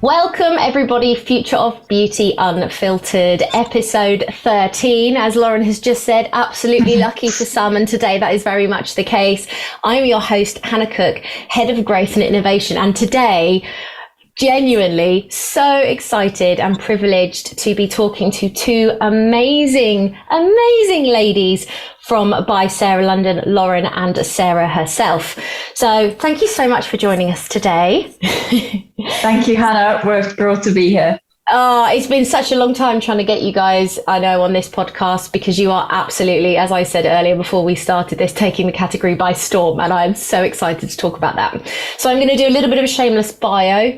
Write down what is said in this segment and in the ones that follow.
Welcome everybody, Future of Beauty Unfiltered, episode 13. As Lauren has just said, absolutely lucky for some, and today that is very much the case. I'm your host, Hannah Cook, Head of Growth and Innovation, and today, genuinely so excited and privileged to be talking to two amazing ladies from By Sarah London, Lauren and Sarah herself. So thank you so much for joining us today. Thank you, Hannah. We're thrilled to be here. Oh, it's been such a long time trying to get you guys, I know, on this podcast, because you are absolutely, as I said earlier before we started this, taking the category by storm, and I am so excited to talk about that. So I'm going to do a little bit of a shameless bio,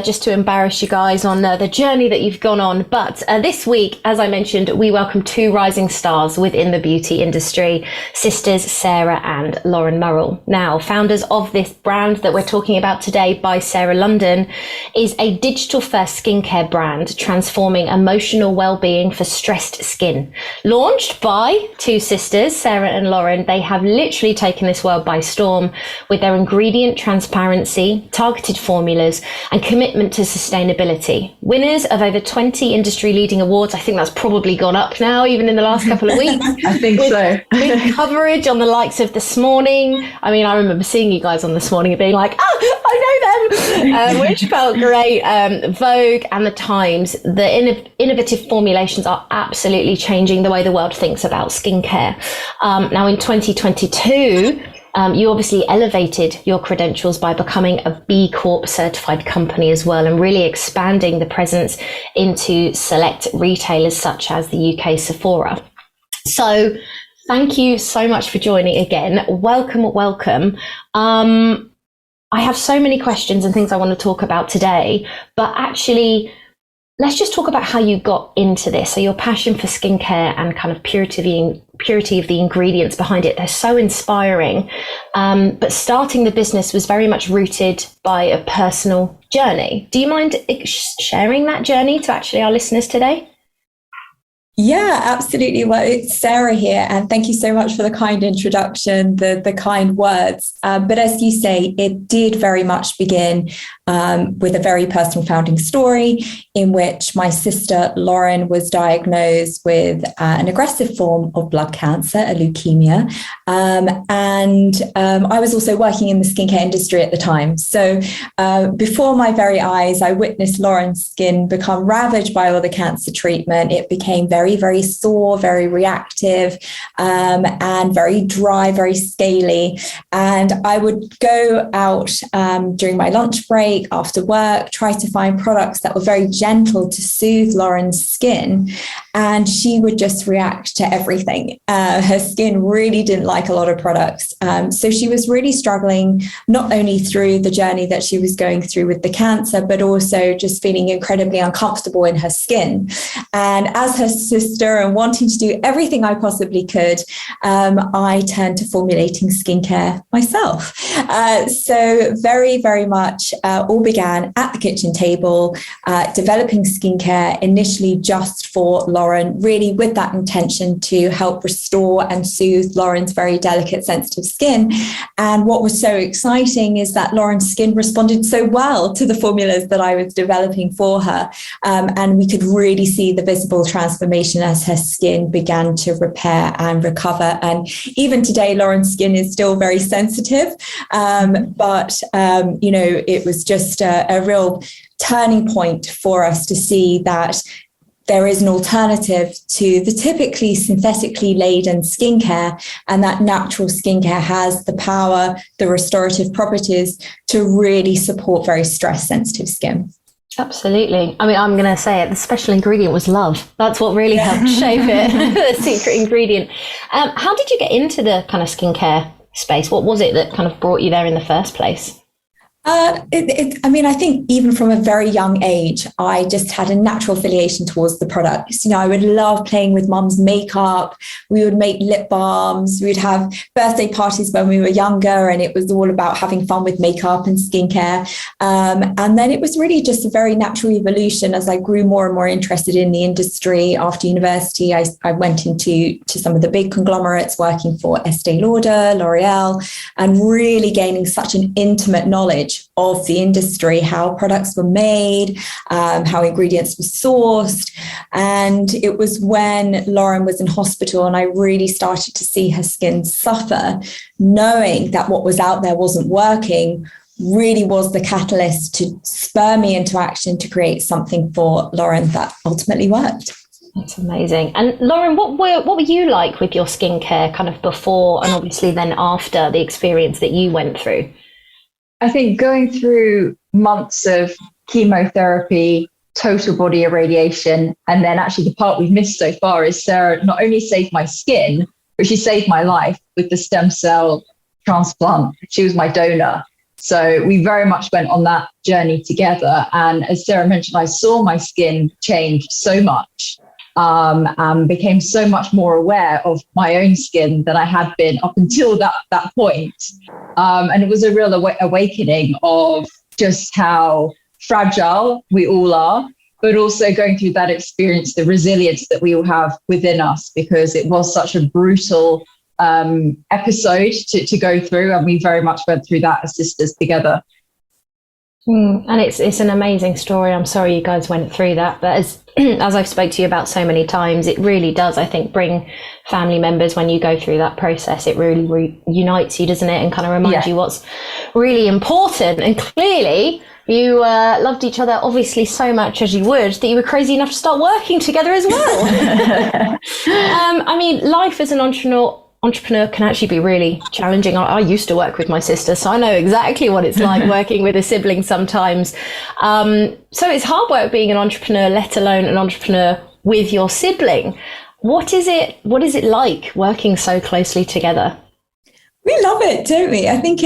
just to embarrass you guys on the journey that you've gone on. But this week, as I mentioned, we welcome two rising stars within the beauty industry, sisters Sarah and Lauren Murrell. Now, founders of this brand that we're talking about today, By Sarah London, is a digital-first skincare brand transforming emotional well-being for stressed skin. Launched by two sisters, Sarah and Lauren, they have literally taken this world by storm with their ingredient transparency, targeted formulas, and commitment to sustainability. Winners of over 20 industry-leading awards. I think that's probably gone up now, even in the last couple of weeks. I think so. With coverage on the likes of This Morning. I mean, I remember seeing you guys on This Morning and being like, I know them, which felt great. Vogue and the Times, the innovative formulations are absolutely changing the way the world thinks about skincare. Now in 2022, you obviously elevated your credentials by becoming a BCorp certified company as well, and really expanding the presence into select retailers such as the UK Sephora. So thank you so much for joining again. Welcome. I have so many questions and things I want to talk about today, but actually, let's just talk about how you got into this. So your passion for skincare and kind of purity of the ingredients behind it, they're so inspiring. But starting the business was very much rooted by a personal journey. Do you mind sharing that journey to actually our listeners today? Yeah, absolutely. Well, it's Sarah here, and thank you so much for the kind introduction, the kind words. But as you say, it did very much begin with a very personal founding story in which my sister Lauren was diagnosed with an aggressive form of blood cancer, a leukemia. And I was also working in the skincare industry at the time. So before my very eyes, I witnessed Lauren's skin become ravaged by all the cancer treatment. It became very sore, very reactive, and very dry, very scaly. And I would go out during my lunch break, after work, try to find products that were very gentle to soothe Lauren's skin. And she would just react to everything. Her skin really didn't like a lot of products. So she was really struggling, not only through the journey that she was going through with the cancer, but also just feeling incredibly uncomfortable in her skin. And as her sister and wanting to do everything I possibly could, I turned to formulating skincare myself. So very much all began at the kitchen table, developing skincare initially just for Lauren, really with that intention to help restore and soothe Lauren's very delicate, sensitive skin. And what was so exciting is that Lauren's skin responded so well to the formulas that I was developing for her. And we could really see the visible transformation as her skin began to repair and recover. And even today, Lauren's skin is still very sensitive. But it was just a real turning point for us to see that there is an alternative to the typically synthetically laden skincare, and that natural skincare has the power, the restorative properties to really support very stress-sensitive skin. Absolutely. I mean, I'm going to say it, the special ingredient was love. That's what really helped shape it, the secret ingredient. How did you get into the kind of skincare space? What was it that kind of brought you there in the first place? I think even from a very young age, I just had a natural affiliation towards the products. I would love playing with mum's makeup. We would make lip balms. We'd have birthday parties when we were younger, and it was all about having fun with makeup and skincare. And then it was really just a very natural evolution as I grew more and more interested in the industry. After university, I went into some of the big conglomerates, working for Estee Lauder, L'Oreal, and really gaining such an intimate knowledge knowledge of the industry, how products were made, how ingredients were sourced. And it was when Lauren was in hospital and I really started to see her skin suffer, knowing that what was out there wasn't working, really was the catalyst to spur me into action to create something for Lauren that ultimately worked. That's amazing. And Lauren, what were you like with your skincare kind of before and obviously then after the experience that you went through? I think going through months of chemotherapy, total body irradiation, and then actually the part we've missed so far is Sarah not only saved my skin, but she saved my life with the stem cell transplant. She was my donor. So we very much went on that journey together. And as Sarah mentioned, I saw my skin change so much. And became so much more aware of my own skin than I had been up until that point. And it was a real awakening of just how fragile we all are, but also going through that experience, the resilience that we all have within us, because it was such a brutal episode to go through. And we very much went through that as sisters together. And it's an amazing story. I'm sorry you guys went through that, but as I've spoke to you about so many times, it really does, I think, bring family members when you go through that process. It really unites you, doesn't it? And kind of reminds you what's really important. And clearly you loved each other obviously so much as you would that you were crazy enough to start working together as well. I mean, life as an entrepreneur can actually be really challenging. I used to work with my sister, so I know exactly what it's like working with a sibling sometimes. So it's hard work being an entrepreneur, let alone an entrepreneur with your sibling. What is it like working so closely together? We love it, don't we? I think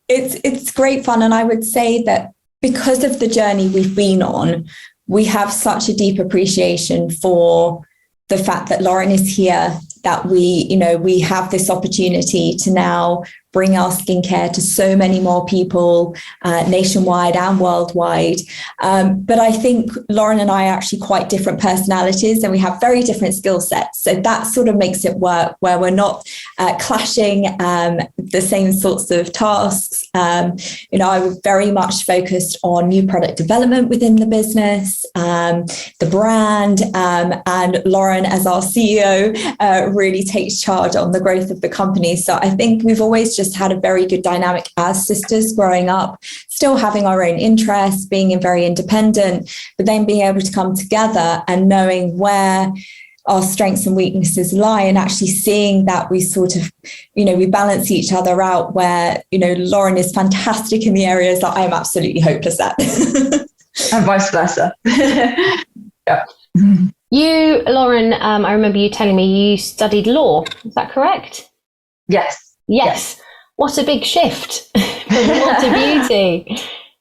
it's great fun. And I would say that because of the journey we've been on, we have such a deep appreciation for the fact that Lauren is here, that we have this opportunity to now bring our skincare to so many more people nationwide and worldwide. But I think Lauren and I are actually quite different personalities and we have very different skill sets. So that sort of makes it work where we're not clashing the same sorts of tasks. I was very much focused on new product development within the business, the brand, and Lauren as our CEO really takes charge on the growth of the company. So I think we've always just had a very good dynamic as sisters growing up, still having our own interests, being very independent, but then being able to come together and knowing where our strengths and weaknesses lie and actually seeing that we sort of, we balance each other out where, Lauren is fantastic in the areas that I'm absolutely hopeless at. And vice versa. Yeah. You, Lauren, I remember you telling me you studied law. Is that correct? Yes. What a big shift from law to beauty.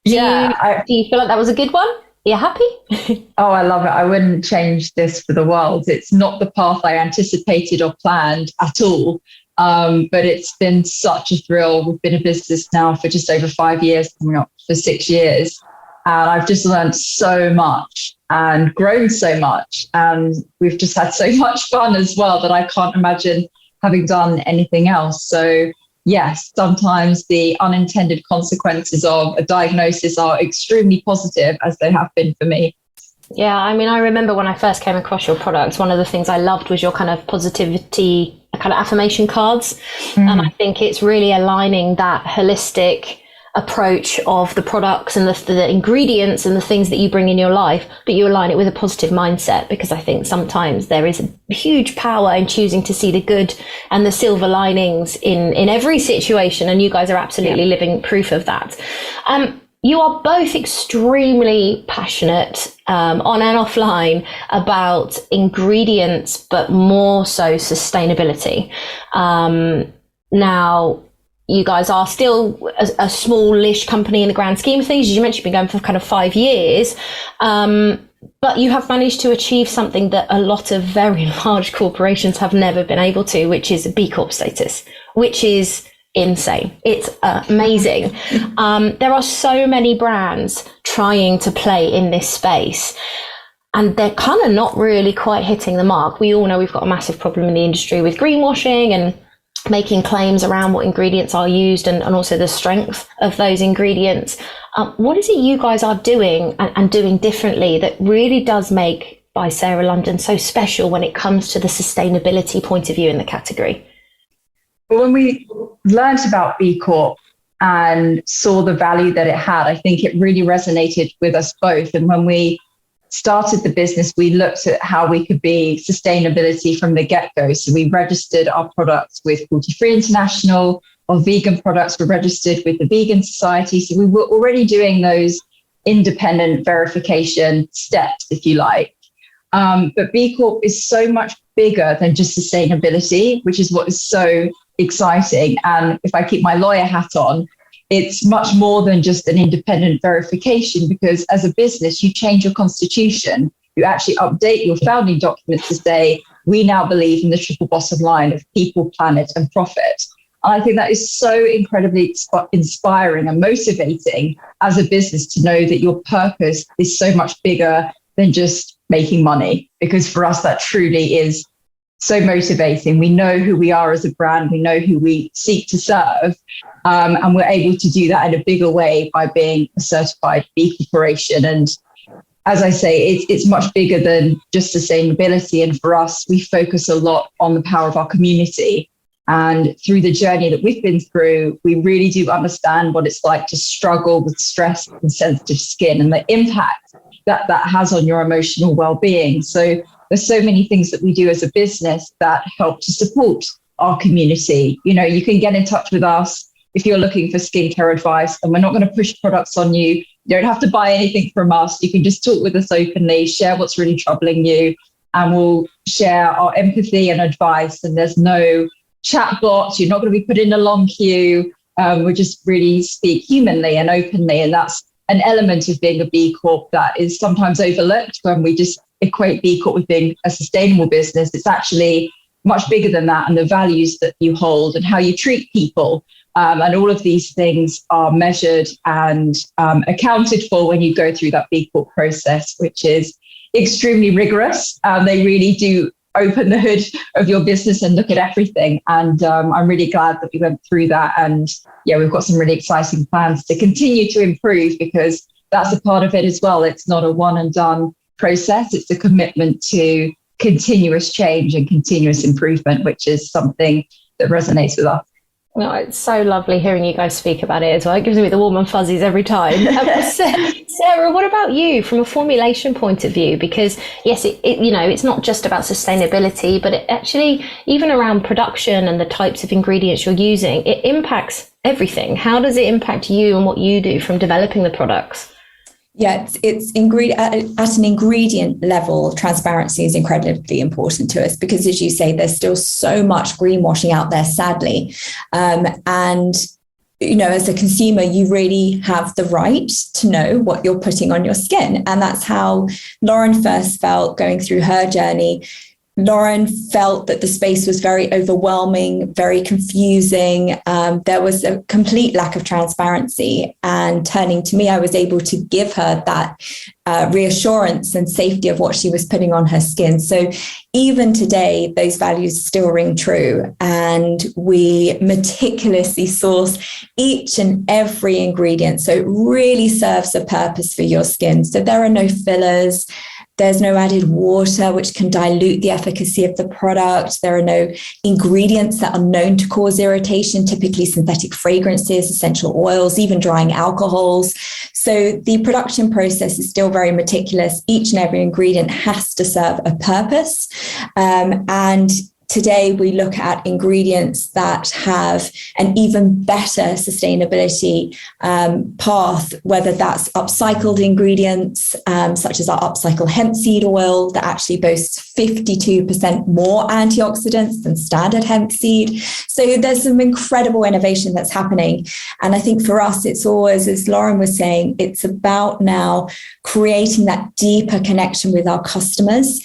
Do you feel like that was a good one? Are you happy? Oh, I love it. I wouldn't change this for the world. It's not the path I anticipated or planned at all. But it's been such a thrill. We've been in business now for just over 5 years, coming up for 6 years. And I've just learned so much and grown so much. And we've just had so much fun as well that I can't imagine having done anything else. So yes, sometimes the unintended consequences of a diagnosis are extremely positive, as they have been for me. Yeah, I mean, I remember when I first came across your products, one of the things I loved was your kind of positivity, kind of affirmation cards. And I think it's really aligning that holistic approach of the products and the ingredients and the things that you bring in your life, but you align it with a positive mindset, because I think sometimes there is a huge power in choosing to see the good and the silver linings in every situation, and you guys are absolutely living proof of that. You are both extremely passionate on and offline about ingredients, but more so sustainability. Now, you guys are still a smallish company in the grand scheme of things. As you mentioned, you've been going for kind of 5 years. But you have managed to achieve something that a lot of very large corporations have never been able to, which is a BCorp status, which is insane. It's amazing. There are so many brands trying to play in this space, and they're kind of not really quite hitting the mark. We all know we've got a massive problem in the industry with greenwashing and making claims around what ingredients are used and also the strength of those ingredients. What is it you guys are doing and doing differently that really does make By Sarah London so special when it comes to the sustainability point of view in the category? Well, when we learned about BCorp and saw the value that it had, I think it really resonated with us both. And when we started the business, we looked at how we could be sustainability from the get-go. So we registered our products with Cruelty Free International. Our vegan products were registered with the Vegan Society. So we were already doing those independent verification steps, if you like. But BCorp is so much bigger than just sustainability, which is what is so exciting. And if I keep my lawyer hat on, it's much more than just an independent verification, because as a business, you change your constitution, you actually update your founding documents to say, we now believe in the triple bottom line of people, planet, and profit. And I think that is so incredibly inspiring and motivating as a business to know that your purpose is so much bigger than just making money, because for us, that truly is so motivating. We know who we are as a brand, we know who we seek to serve, and we're able to do that in a bigger way by being a certified B Corporation. And as I say, it's much bigger than just sustainability. And for us, we focus a lot on the power of our community. And through the journey that we've been through, we really do understand what it's like to struggle with stress and sensitive skin and the impact that has on your emotional well-being. So there's so many things that we do as a business that help to support our community. You know, you can get in touch with us if you're looking for skincare advice, and we're not going to push products on you. You don't have to buy anything from us. You can just talk with us openly, share what's really troubling you, and we'll share our empathy and advice. And there's no chatbot. You're not going to be put in a long queue. We just really speak humanly and openly. And that's an element of being a B Corp that is sometimes overlooked when we just equate B Corp with being a sustainable business. It's actually much bigger than that, and the values that you hold and how you treat people. And all of these things are measured and accounted for when you go through that B Corp process, which is extremely rigorous. They really do open the hood of your business and look at everything. And I'm really glad that we went through that. And yeah, we've got some really exciting plans to continue to improve, because that's a part of it as well. It's not a one and done process. It's a commitment to continuous change and continuous improvement, which is something that resonates with us. No, it's so lovely hearing you guys speak about it as well. It gives me the warm and fuzzies every time. Sarah, what about you from a formulation point of view? Because yes, it's not just about sustainability, but it actually, even around production and the types of ingredients you're using, it impacts everything. How does it impact you and what you do from developing the products? Yeah, it's at an ingredient level, transparency is incredibly important to us, because, as you say, there's still so much greenwashing out there, sadly. And, you know, as a consumer, you really have the right to know what you're putting on your skin. And that's how Lauren first felt going through her journey. Lauren felt that the space was very overwhelming, very confusing. There was a complete lack of transparency. And turning to me, I was able to give her that reassurance and safety of what she was putting on her skin. So even today, those values still ring true. And we meticulously source each and every ingredient, so it really serves a purpose for your skin. So there are no fillers. There's no added water, which can dilute the efficacy of the product. There are no ingredients that are known to cause irritation, typically synthetic fragrances, essential oils, even drying alcohols. So the production process is still very meticulous. Each and every ingredient has to serve a purpose. And today, we look at ingredients that have an even better sustainability path, whether that's upcycled ingredients, such as our upcycled hemp seed oil that actually boasts 52% more antioxidants than standard hemp seed. So there's some incredible innovation that's happening. And I think for us, it's always, as Lauren was saying, it's about now creating that deeper connection with our customers,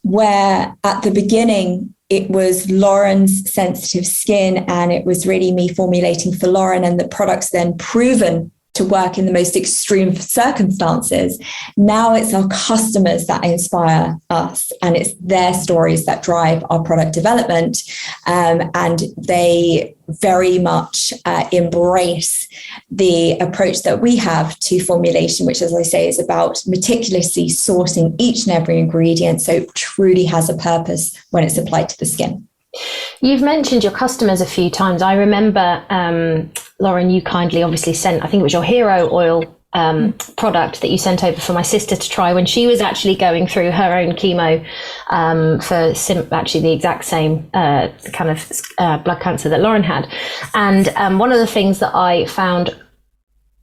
where at the beginning, it was Lauren's sensitive skin, and it was really me formulating for Lauren, and the product's then proven to work in the most extreme circumstances. Now it's our customers that inspire us, and it's their stories that drive our product development. And they very much embrace the approach that we have to formulation, which, as I say, is about meticulously sourcing each and every ingredient so it truly has a purpose when it's applied to the skin. You've mentioned your customers a few times. I remember, Lauren, you kindly obviously sent, I think it was your hero oil product that you sent over for my sister to try when she was actually going through her own chemo for actually the exact same kind of blood cancer that Lauren had. And one of the things that I found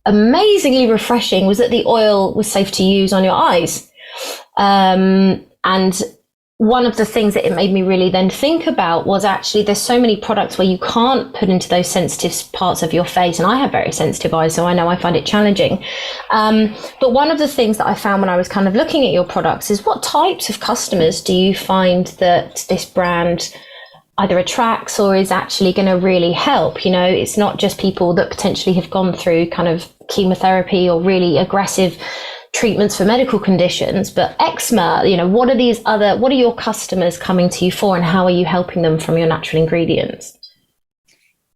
amazingly refreshing was that the oil was safe to use on your eyes. And one of the things that it made me really then think about was actually there's so many products where you can't put into those sensitive parts of your face. And I have very sensitive eyes, so I know I find it challenging. But one of the things that I found when I was kind of looking at your products is what types of customers do you find that this brand either attracts or is actually going to really help? You know, it's not just people that potentially have gone through kind of chemotherapy or really aggressive treatments for medical conditions, but eczema, you know, what are your customers coming to you for, and how are you helping them from your natural ingredients?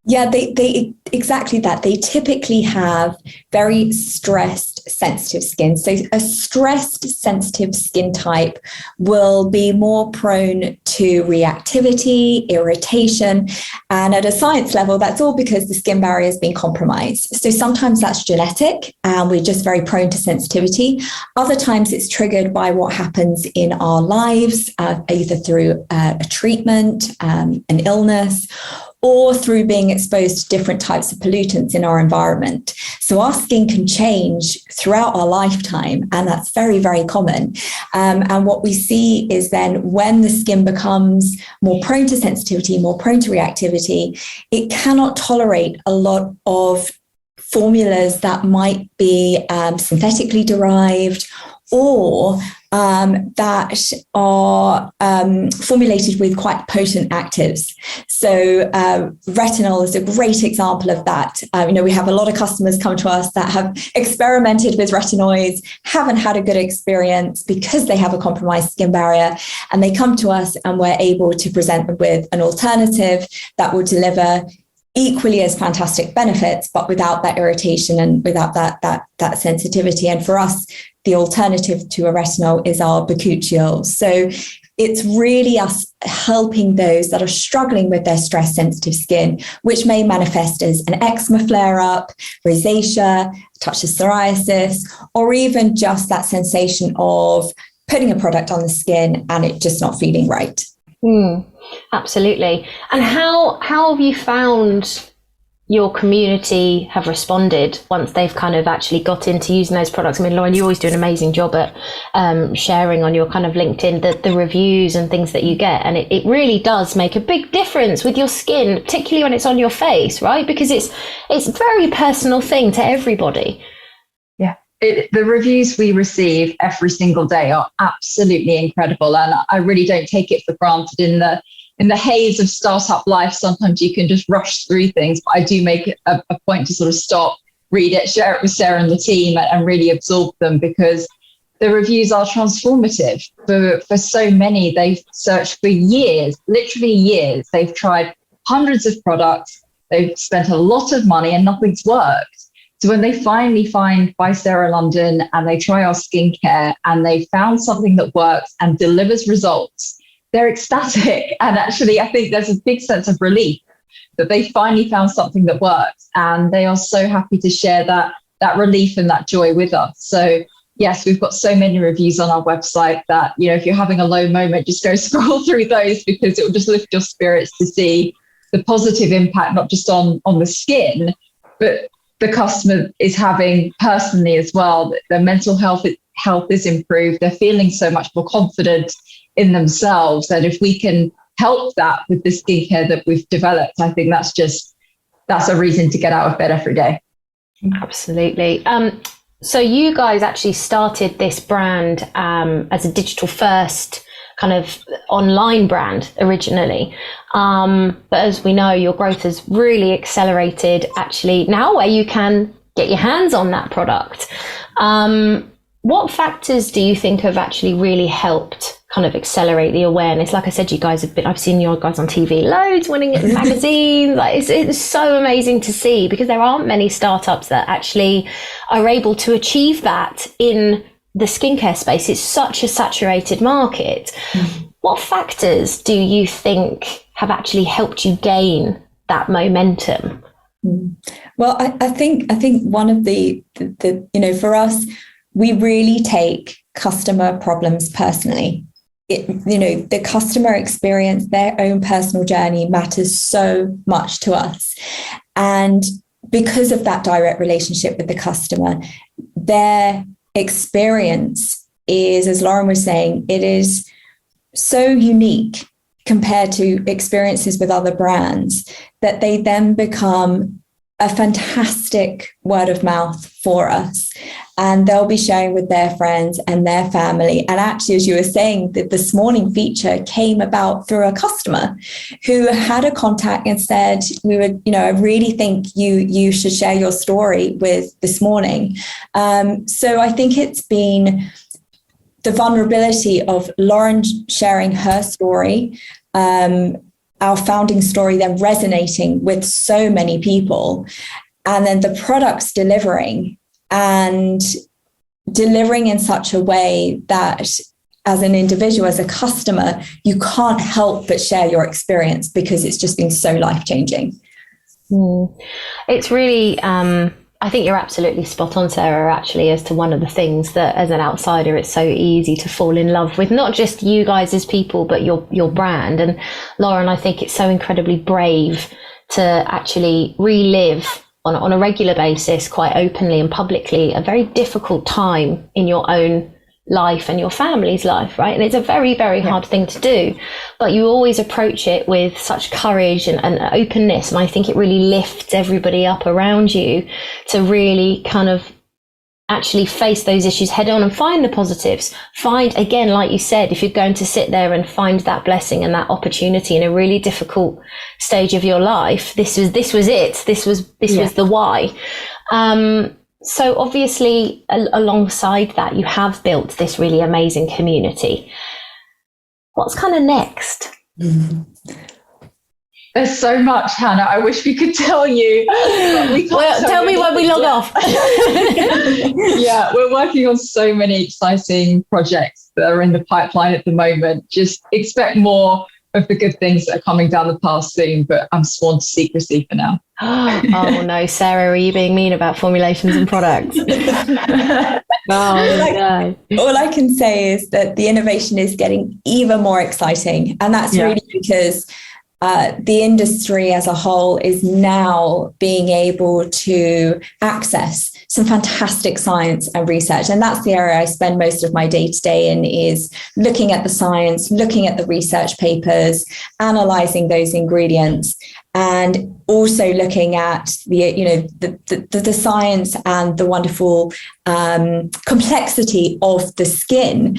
Yeah, they exactly that. They typically have very stressed, sensitive skin. So a stressed, sensitive skin type will be more prone to reactivity, irritation. And at a science level, that's all because the skin barrier has been compromised. So sometimes that's genetic and we're just very prone to sensitivity. Other times it's triggered by what happens in our lives, either through a treatment, an illness, or through being exposed to different types of pollutants in our environment. So our skin can change throughout our lifetime, and that's very, very common. And what we see is then when the skin becomes more prone to sensitivity, more prone to reactivity, it cannot tolerate a lot of formulas that might be synthetically derived or that are formulated with quite potent actives. So retinol is a great example of that. We have a lot of customers come to us that have experimented with retinoids, haven't had a good experience because they have a compromised skin barrier, and they come to us and we're able to present them with an alternative that will deliver equally as fantastic benefits, but without that irritation and without that sensitivity. And for us, the alternative to a retinol is our bakuchiol. So it's really us helping those that are struggling with their stress-sensitive skin, which may manifest as an eczema flare-up, rosacea, a touch of psoriasis, or even just that sensation of putting a product on the skin and it just not feeling right. Absolutely. And how have you found your community have responded once they've kind of actually got into using those products? I mean, Lauren, you always do an amazing job at sharing on your kind of LinkedIn the reviews and things that you get. And it really does make a big difference with your skin, particularly when it's on your face, right? Because it's a very personal thing to everybody. Yeah. The reviews we receive every single day are absolutely incredible. And I really don't take it for granted in the haze of startup life. Sometimes you can just rush through things, but I do make it a point to sort of stop, read it, share it with Sarah and the team, and really absorb them, because the reviews are transformative for so many. They've searched for years, literally years. They've tried hundreds of products. They've spent a lot of money and nothing's worked. So when they finally find By Sarah London and they try our skincare and they found something that works and delivers results, they're ecstatic. And actually, I think there's a big sense of relief that they finally found something that works. And they are so happy to share that relief and that joy with us. So yes, we've got so many reviews on our website that, if you're having a low moment, just go scroll through those, because it will just lift your spirits to see the positive impact, not just on the skin, but the customer is having personally as well. Their mental health is improved. They're feeling so much more confident in themselves. And if we can help that with the skincare that we've developed, I think that's a reason to get out of bed every day. Absolutely. So you guys actually started this brand as a digital first kind of online brand originally. But as we know, your growth has really accelerated actually now, where you can get your hands on that product. What factors do you think have actually really helped kind of accelerate the awareness? Like I said, you guys I've seen you guys on TV loads, winning it in magazines. Like it's so amazing to see, because there aren't many startups that actually are able to achieve that in the skincare space. It's such a saturated market. What factors do you think have actually helped you gain that momentum? Well, I think one of the for us, we really take customer problems personally. The customer experience, their own personal journey matters so much to us. And because of that direct relationship with the customer, their experience is, as Lauren was saying, it is so unique compared to experiences with other brands, that they then become a fantastic word of mouth for us. And they'll be sharing with their friends and their family. And actually, as you were saying, the This Morning feature came about through a customer who had a contact and said, I really think you should share your story with This Morning. So I think it's been the vulnerability of Lauren sharing her story, our founding story then resonating with so many people, and then the products delivering in such a way that as an individual, as a customer, you can't help but share your experience, because it's just been so life-changing. It's really, I think you're absolutely spot on, Sarah, actually, as to one of the things that as an outsider, it's so easy to fall in love with, not just you guys as people, but your brand. And Lauren, I think it's so incredibly brave to actually relive on a regular basis, quite openly and publicly, a very difficult time in your own life and your family's life, right? And it's a very, very hard thing to do, but you always approach it with such courage and openness. And I think it really lifts everybody up around you to really kind of actually face those issues head on and find the positives. Find, again, like you said, if you're going to sit there and find that blessing and that opportunity in a really difficult stage of your life, this was it. This was the why. So obviously, alongside that, you have built this really amazing community. What's kind of next? There's so much, Hannah. I wish we could tell you. Well, tell me when we log off. Yeah, we're working on so many exciting projects that are in the pipeline at the moment. Just expect more of the good things that are coming down the path soon, but I'm sworn to secrecy for now. Oh no, Sarah, are you being mean about formulations and products? All I can say is that the innovation is getting even more exciting, and that's really because the industry as a whole is now being able to access some fantastic science and research. And that's the area I spend most of my day-to-day in, is looking at the science, looking at the research papers, analyzing those ingredients, and also looking at the science and the wonderful complexity of the skin.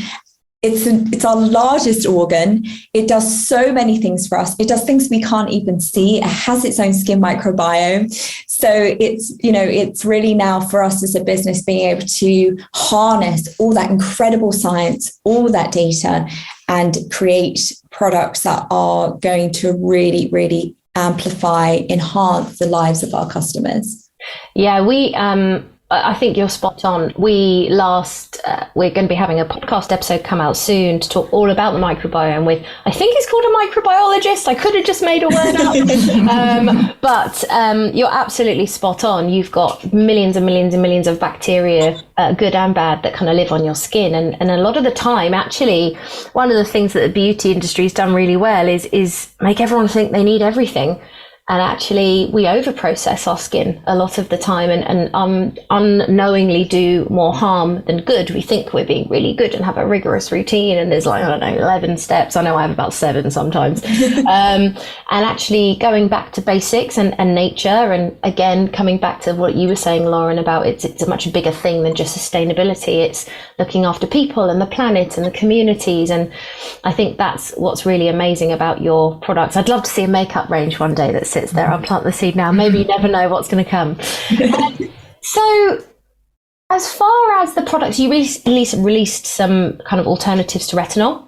It's our largest organ. It does so many things for us. It does things we can't even see. It has its own skin microbiome. So it's really now for us as a business being able to harness all that incredible science, all that data, and create products that are going to really, really amplify, enhance the lives of our customers. Yeah, I think you're spot on. We're going to be having a podcast episode come out soon to talk all about the microbiome with, I think it's called a microbiologist. I could have just made a word up. But you're absolutely spot on. You've got millions and millions and millions of bacteria, good and bad, that kind of live on your skin. And a lot of the time, actually, one of the things that the beauty industry has done really well is make everyone think they need everything. And actually, we overprocess our skin a lot of the time and unknowingly do more harm than good. We think we're being really good and have a rigorous routine, and there's 11 steps. I know I have about 7 sometimes. And actually going back to basics and nature, and again, coming back to what you were saying, Lauren, about it's a much bigger thing than just sustainability. It's looking after people and the planet and the communities. And I think that's what's really amazing about your products. I'd love to see a makeup range one day that sits there. I'll plant the seed now. Maybe you never know what's going to come. So as far as the products, you released some kind of alternatives to retinol.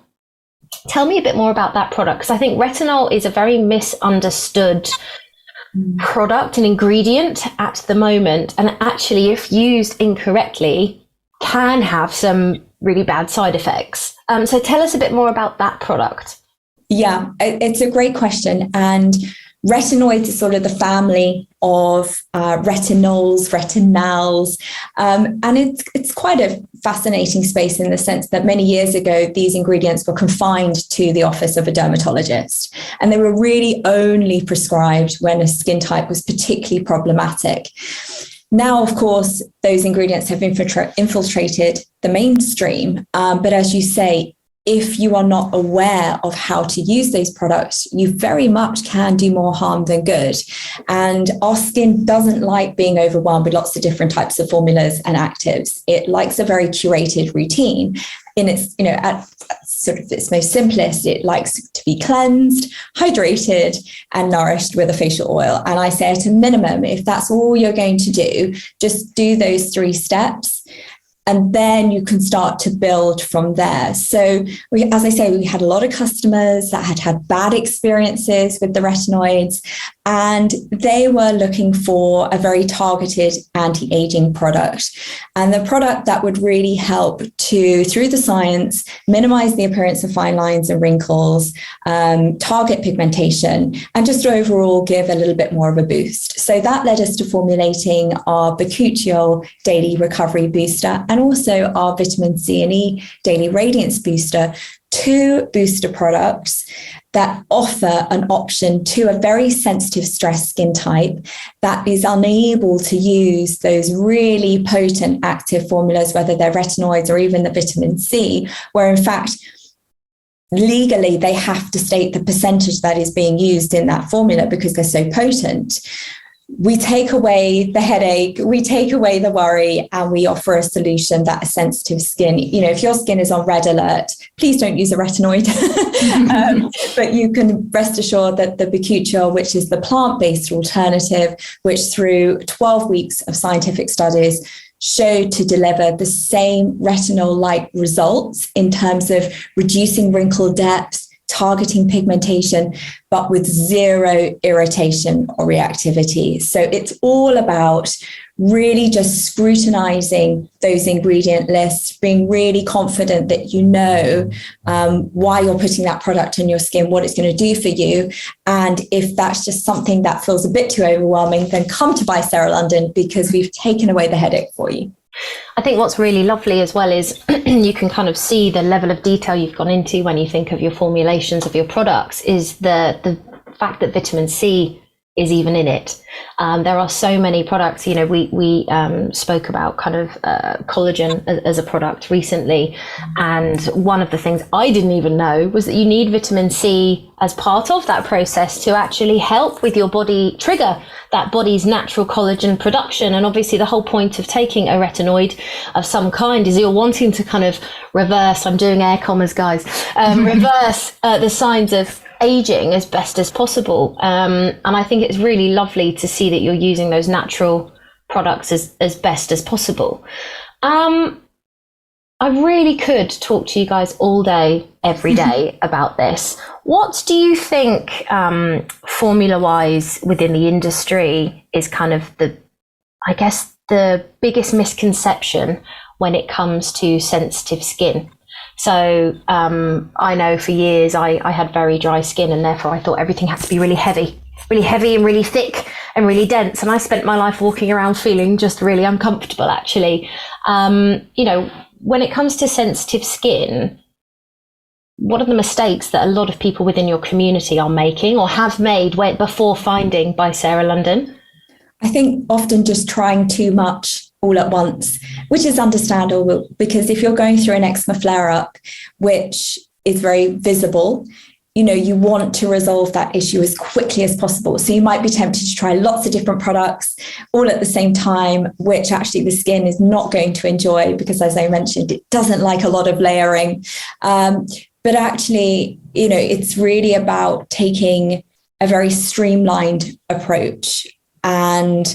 Tell me a bit more about that product, because I think retinol is a very misunderstood product and ingredient at the moment, and actually, if used incorrectly, can have some really bad side effects. So tell us a bit more about that product. Yeah, it's a great question. And retinoids is sort of the family of retinols, retinals. And it's quite a fascinating space in the sense that many years ago, these ingredients were confined to the office of a dermatologist. And they were really only prescribed when a skin type was particularly problematic. Now, of course, those ingredients have infiltrated the mainstream. But as you say, if you are not aware of how to use those products, you very much can do more harm than good. And our skin doesn't like being overwhelmed with lots of different types of formulas and actives. It likes a very curated routine. In its, at sort of its most simplest, it likes to be cleansed, hydrated, and nourished with a facial oil. And I say at a minimum, if that's all you're going to do, just do those 3 steps. And then you can start to build from there. So as I say, we had a lot of customers that had bad experiences with the retinoids, and they were looking for a very targeted anti-aging product. And the product that would really help to, through the science, minimize the appearance of fine lines and wrinkles, target pigmentation, and just overall give a little bit more of a boost. So that led us to formulating our BCorp Daily Recovery Booster and also our vitamin C and E Daily Radiance Booster, 2 booster products that offer an option to a very sensitive stressed skin type that is unable to use those really potent active formulas, whether they're retinoids or even the vitamin C, where in fact, legally, they have to state the percentage that is being used in that formula because they're so potent. We take away the headache, we take away the worry, and we offer a solution that a sensitive skin, if your skin is on red alert, please don't use a retinoid. But you can rest assured that the BCorp, which is the plant-based alternative, which through 12 weeks of scientific studies showed to deliver the same retinol-like results in terms of reducing wrinkle depth, targeting pigmentation, but with 0 irritation or reactivity. So it's all about really just scrutinizing those ingredient lists, being really confident that why you're putting that product on your skin, what it's going to do for you. And if that's just something that feels a bit too overwhelming, then come to Buy Sarah London, because we've taken away the headache for you. I think what's really lovely as well is you can kind of see the level of detail you've gone into when you think of your formulations of your products, is the fact that vitamin C is even in it. There are so many products, we spoke about kind of collagen as a product recently. And one of the things I didn't even know was that you need vitamin C as part of that process to actually help with your body, trigger that body's natural collagen production. And obviously the whole point of taking a retinoid of some kind is you're wanting to kind of reverse, I'm doing air commas, guys, reverse the signs of aging as best as possible. And I think it's really lovely to see that you're using those natural products as best as possible. I really could talk to you guys all day, every day about this. What do you think, formula-wise within the industry, is kind of the biggest misconception when it comes to sensitive skin? So I know for years I had very dry skin, and therefore I thought everything had to be really heavy and really thick and really dense. And I spent my life walking around feeling just really uncomfortable, actually. When it comes to sensitive skin, what are the mistakes that a lot of people within your community are making or have made before finding Buy Sarah London? I think often just trying too much all at once, which is understandable, because if you're going through an eczema flare-up, which is very visible, you want to resolve that issue as quickly as possible. So you might be tempted to try lots of different products all at the same time, which actually the skin is not going to enjoy, because as I mentioned, it doesn't like a lot of layering. But actually, it's really about taking a very streamlined approach. And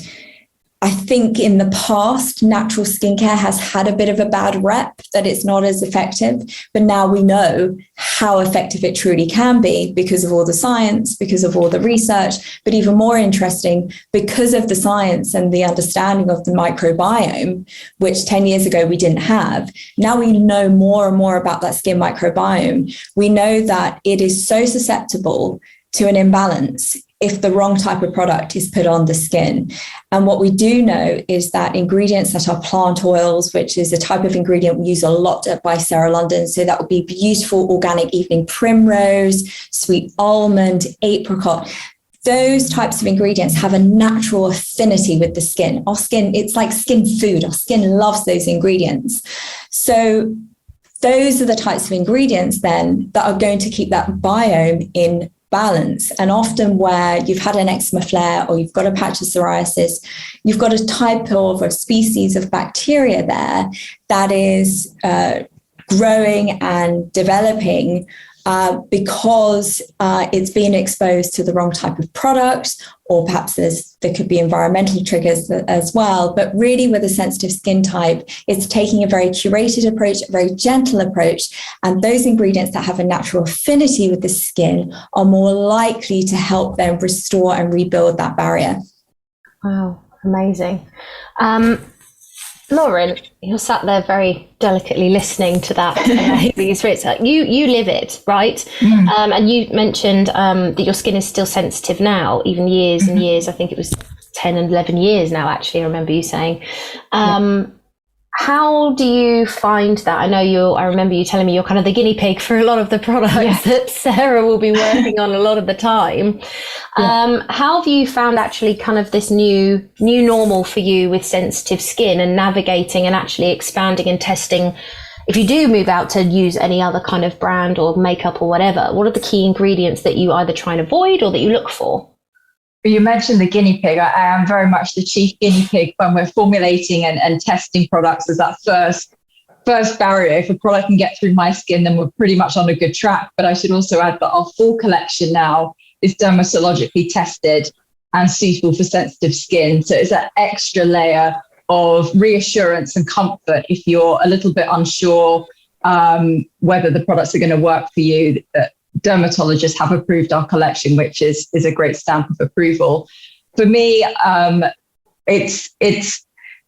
I think in the past, natural skincare has had a bit of a bad rep, that it's not as effective. But now we know how effective it truly can be because of all the science, because of all the research, but even more interesting, because of the science and the understanding of the microbiome, which 10 years ago we didn't have. Now we know more and more about that skin microbiome. We know that it is so susceptible to an imbalance if the wrong type of product is put on the skin. And what we do know is that ingredients that are plant oils, which is a type of ingredient we use a lot by Sarah London, so that would be beautiful organic evening primrose, sweet almond, apricot. Those types of ingredients have a natural affinity with the skin. Our skin, it's like skin food. Our skin loves those ingredients. So those are the types of ingredients then that are going to keep that biome in balance. And often where you've had an eczema flare or you've got a patch of psoriasis, you've got a type of a species of bacteria there that is growing and developing because it's been exposed to the wrong type of product, or perhaps there could be environmental triggers as well. But really with a sensitive skin type, it's taking a very curated approach, a very gentle approach. And those ingredients that have a natural affinity with the skin are more likely to help them restore and rebuild that barrier. Wow, amazing. Lauren, you're sat there very delicately listening to that. You live it, right? And you mentioned that your skin is still sensitive now, even years and years. I think it was 10 and 11 years now, actually, I remember you saying. How do you find that? I remember you telling me you're kind of the guinea pig for a lot of the products that Sarah will be working on a lot of the time. How have you found actually kind of this new normal for you with sensitive skin and navigating and actually expanding and testing? If you do move out to use any other kind of brand or makeup or whatever, what are the key ingredients that you either try and avoid or that you look for? You mentioned the guinea pig. I am very much the chief guinea pig when we're formulating and testing products as that first barrier. If a product can get through my skin, then we're pretty much on a good track. But I should also add that our full collection now is dermatologically tested and suitable for sensitive skin. So it's that extra layer of reassurance and comfort if you're a little bit unsure whether the products are going to work for you. Dermatologists have approved our collection, which is a great stamp of approval. For me, it's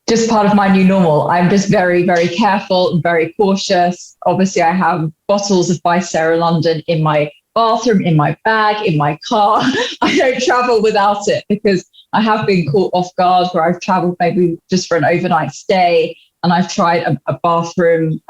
just part of my new normal. I'm just very, very careful and very cautious. Obviously, I have bottles of by Sarah London in my bathroom, in my bag, in my car. I don't travel without it because I have been caught off guard where I've traveled maybe just for an overnight stay and I've tried a bathroom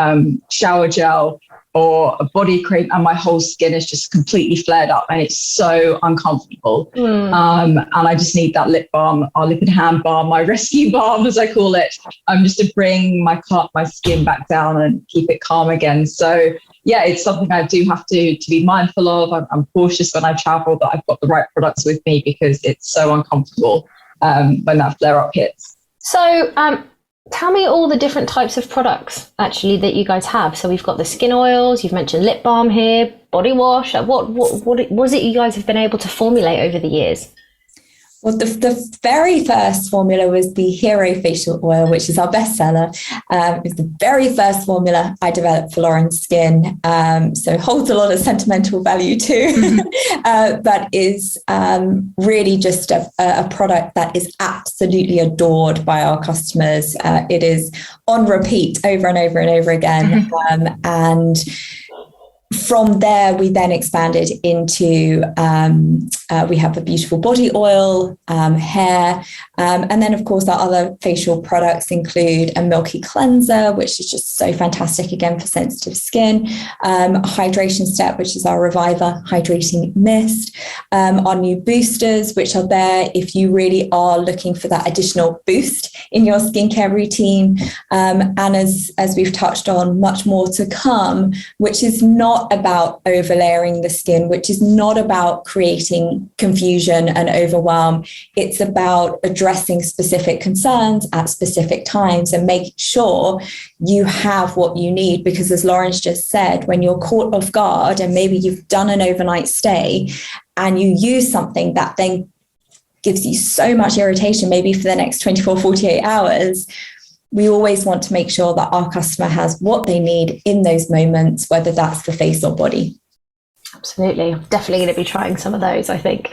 shower gel or a body cream and my whole skin is just completely flared up and it's so uncomfortable. And I just need that lip balm, our lip and hand balm, my rescue balm, as I call it, just to bring my skin back down and keep it calm again. So yeah, it's something I do have to be mindful of. I'm cautious when I travel that I've got the right products with me because it's so uncomfortable when that flare up hits. So tell me all the different types of products actually that you guys have. So we've got the skin oils, you've mentioned lip balm here, body wash. What was it you guys have been able to formulate over the years? Well, the very first formula was the Hero Facial Oil, which is our bestseller. It's the very first formula I developed for Lauren's skin. So it holds a lot of sentimental value too, but is really just a product that is absolutely adored by our customers. It is on repeat over and over and over again. And from there, we then expanded into, we have a beautiful body oil, hair, and then, of course, our other facial products include a milky cleanser, which is just so fantastic, again, for sensitive skin, a hydration step, which is our Reviver Hydrating Mist, our new boosters, which are there if you really are looking for that additional boost in your skincare routine, and as we've touched on, much more to come, which is not about overlayering the skin, which is not about creating confusion and overwhelm. It's about addressing specific concerns at specific times and making sure you have what you need. Because as Lauren's just said, when you're caught off guard and maybe you've done an overnight stay and you use something that then gives you so much irritation, maybe for the next 24, 48 hours, we always want to make sure that our customer has what they need in those moments, whether that's the face or body. Absolutely. I'm definitely going to be trying some of those, I think.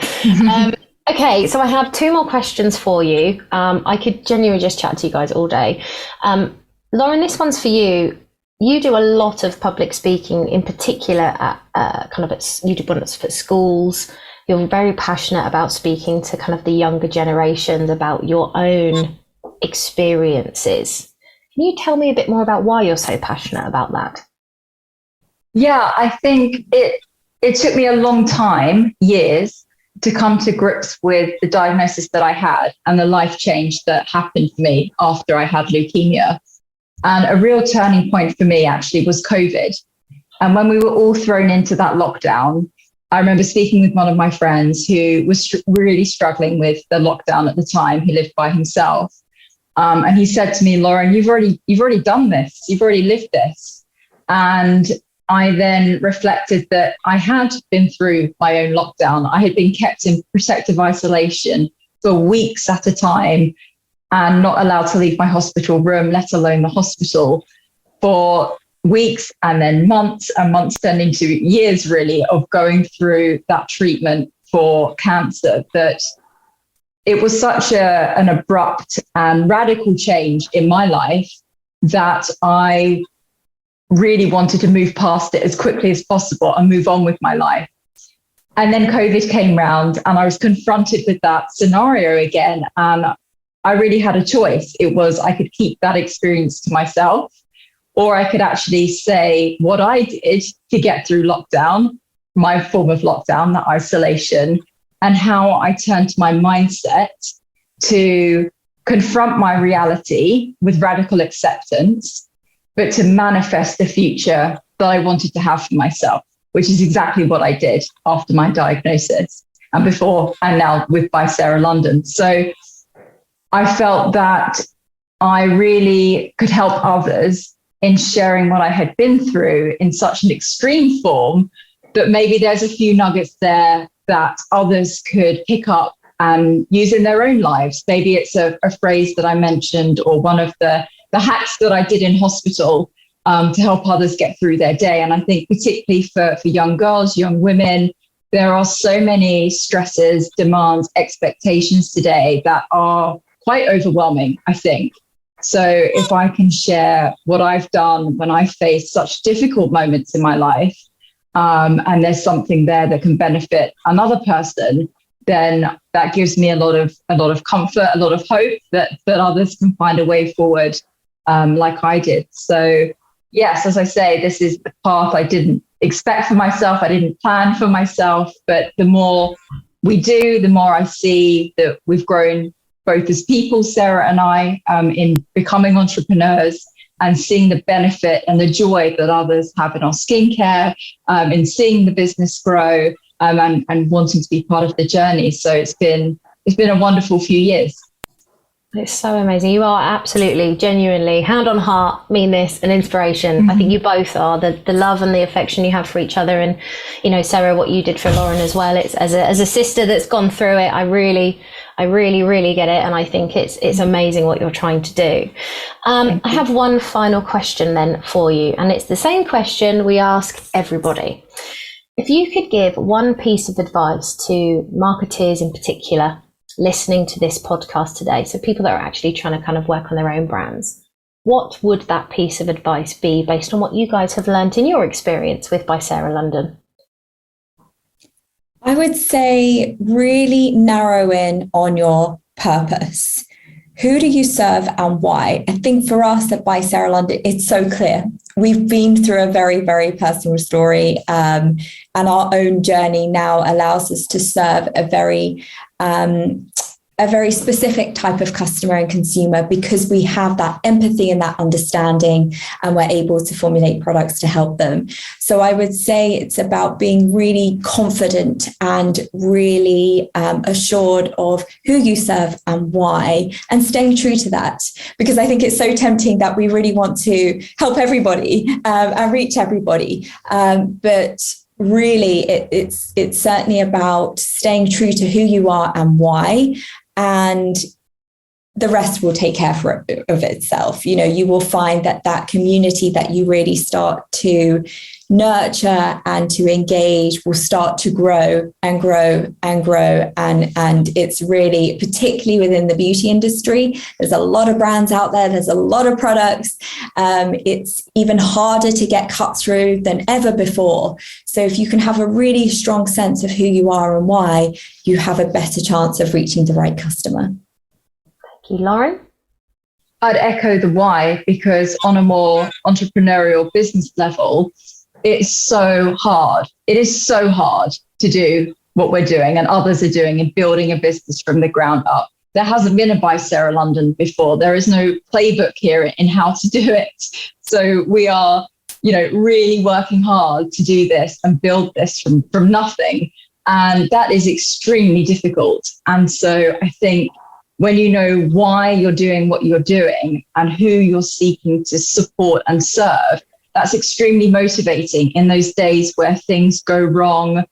Okay, so I have 2 more questions for you. I could genuinely just chat to you guys all day. Lauren, this one's for you. You do a lot of public speaking, in particular at you do one for schools. You're very passionate about speaking to kind of the younger generations about your own experiences. Can you tell me a bit more about why you're so passionate about that? Yeah, I think it took me a long time, years, to come to grips with the diagnosis that I had and the life change that happened for me after I had leukemia. And a real turning point for me actually was COVID. And when we were all thrown into that lockdown, I remember speaking with one of my friends who was really struggling with the lockdown at the time. He lived by himself. And he said to me, Lauren, you've already done this. You've already lived this. And I then reflected that I had been through my own lockdown. I had been kept in protective isolation for weeks at a time and not allowed to leave my hospital room, let alone the hospital, for weeks and then months and months, turned into years really of going through that treatment for cancer, that it was such an abrupt and radical change in my life that I really wanted to move past it as quickly as possible and move on with my life. And then COVID came round and I was confronted with that scenario again. And I really had a choice. It was, I could keep that experience to myself, or I could actually say what I did to get through lockdown, my form of lockdown, that isolation, and how I turned my mindset to confront my reality with radical acceptance, but to manifest the future that I wanted to have for myself, which is exactly what I did after my diagnosis and before and now by Sarah London. So I felt that I really could help others in sharing what I had been through in such an extreme form that maybe there's a few nuggets there that others could pick up and use in their own lives. Maybe it's a phrase that I mentioned or one of the hacks that I did in hospital to help others get through their day. And I think particularly for young girls, young women, there are so many stresses, demands, expectations today that are quite overwhelming, I think. So if I can share what I've done when I face such difficult moments in my life, and there's something there that can benefit another person, then that gives me a lot of comfort, a lot of hope that others can find a way forward, like I did. So yes, as I say, this is the path I didn't expect for myself. I didn't plan for myself, but the more we do, the more I see that we've grown both as people, Sarah and I, in becoming entrepreneurs and seeing the benefit and the joy that others have in our skincare, in seeing the business grow, and wanting to be part of the journey. So it's been a wonderful few years. It's so amazing. You are absolutely, genuinely, hand on heart, mean this, an inspiration. Mm-hmm. I think you both are. The love and the affection you have for each other, and Sarah, what you did for Lauren as well. It's as a sister that's gone through it. I really get it, and I think it's amazing what you're trying to do. I have one final question then for you, and it's the same question we ask everybody. If you could give one piece of advice to marketeers in particular listening to this podcast today, so people that are actually trying to kind of work on their own brands, what would that piece of advice be based on what you guys have learned in your experience with By Sarah London? I would say really narrow in on your purpose. Who do you serve and why? I think for us at By Sarah London, it's so clear. We've been through a very, very personal story, and our own journey now allows us to serve a very specific type of customer and consumer, because we have that empathy and that understanding, and we're able to formulate products to help them. So I would say it's about being really confident and really assured of who you serve and why, and staying true to that, because I think it's so tempting that we really want to help everybody and reach everybody. But really, it's certainly about staying true to who you are and why, and the rest will take care of itself. You know, you will find that community that you really start to nurture and to engage will start to grow and grow and grow. And it's really, particularly within the beauty industry, there's a lot of brands out there, there's a lot of products. It's even harder to get cut through than ever before. So if you can have a really strong sense of who you are and why, you have a better chance of reaching the right customer. Thank you, Lauren. I'd echo the why, because on a more entrepreneurial business level, it's so hard. It is so hard to do what we're doing and others are doing in building a business from the ground up. There hasn't been a By Sarah London before. There is no playbook here in how to do it. So we are, really working hard to do this and build this from nothing. And that is extremely difficult. And so I think when you know why you're doing what you're doing and who you're seeking to support and serve, that's extremely motivating in those days where things go wrong.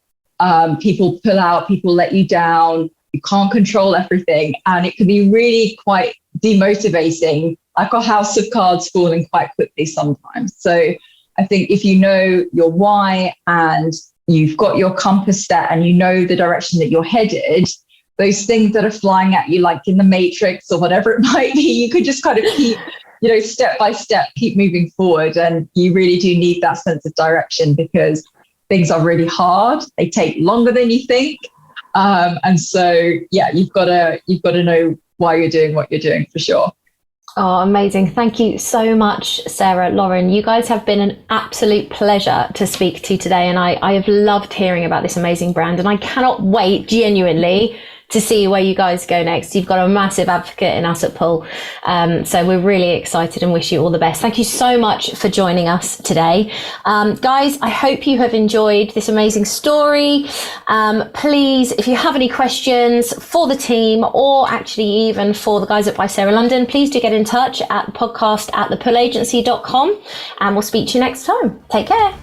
People pull out, people let you down, you can't control everything. And it can be really quite demotivating, like a house of cards falling quite quickly sometimes. So I think if you know your why and you've got your compass set and you know the direction that you're headed, those things that are flying at you, like in the Matrix or whatever it might be, you could just kind of keep, step by step, keep moving forward. And you really do need that sense of direction because things are really hard. They take longer than you think. And so, you've got to know why you're doing what you're doing for sure. Oh, amazing. Thank you so much, Sarah, Lauren. You guys have been an absolute pleasure to speak to today. And I have loved hearing about this amazing brand. And I cannot wait, genuinely, to see where you guys go next. You've got a massive advocate in us at Pull. So we're really excited and wish you all the best. Thank you so much for joining us today. Guys, I hope you have enjoyed this amazing story. Please, if you have any questions for the team or actually even for the guys at By Sarah London, please do get in touch at podcast@thepullagency.com and we'll speak to you next time. Take care.